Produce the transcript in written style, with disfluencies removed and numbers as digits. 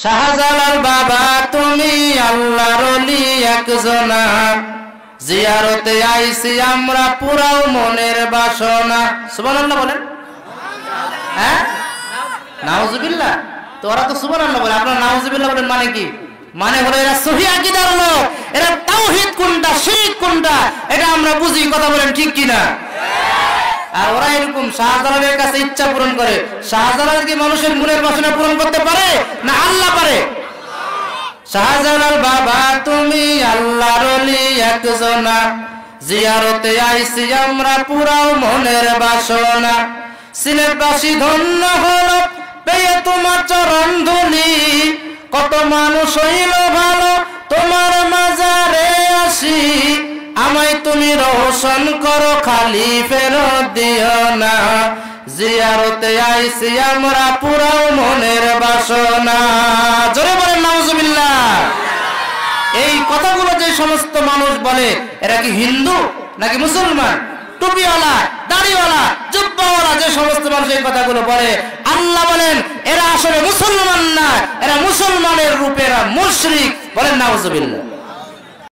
শাহজালাল বাবা তুমি আল্লাহর ওলি একজনা, জিয়ারতে আইছি আমরা পুরাও মনের বাসনা। সুবহানাল্লাহ বলেন। হ্যাঁ নাউজুবিল্লাহ। তো ওরা তো সুবহানাল্লাহ বলে, আপনারা নাউজুবিল্লাহ বলেন মানে কি? মানে হলো এরা সহি আকীদার লোক, এরা তাওহীদ কোনটা শিরক কোনটা এটা আমরা বুঝি। কথা বলেন ঠিক কিনা? আর ওরা এরকম শাহজালালের কাছে ইচ্ছা পূরণ করে। শাহজালাল কি মানুষের মনের বাসনা পূরণ করতে পারে না আল্লাহ পারে? শাহজালাল বাবা তুমি আল্লাহর ওলি একজনা, জিয়ারতে আইছি আমরা পুরাও মনের বাসনা। সিলেটবাসী ধন্য হলো পেয়ে তোমার চরণ ধুলি, কত মানুষ হইল ভালো তোমার মাজারে আসি। আমায় তুমি রোশন করো খালি ফেরত দিও না, জিয়ারতে আইছি আমরা পুরাও মনের বাসনা। জোরে বলেন নাউজুবিল্লাহ। এই কথাগুলো যে সমস্ত মানুষ বলে এরা কি হিন্দু নাকি মুসলমান? টুপিওয়ালা, দাড়িওয়ালা, জুব্বাওয়ালা যে সমস্ত মানুষ এই কথাগুলো বলে, আল্লাহ বলেন এরা আসলে মুসলমান না, এরা মুসলমানের রূপে, এরা মুশরিক। বলেন নাউজুবিল্লাহ।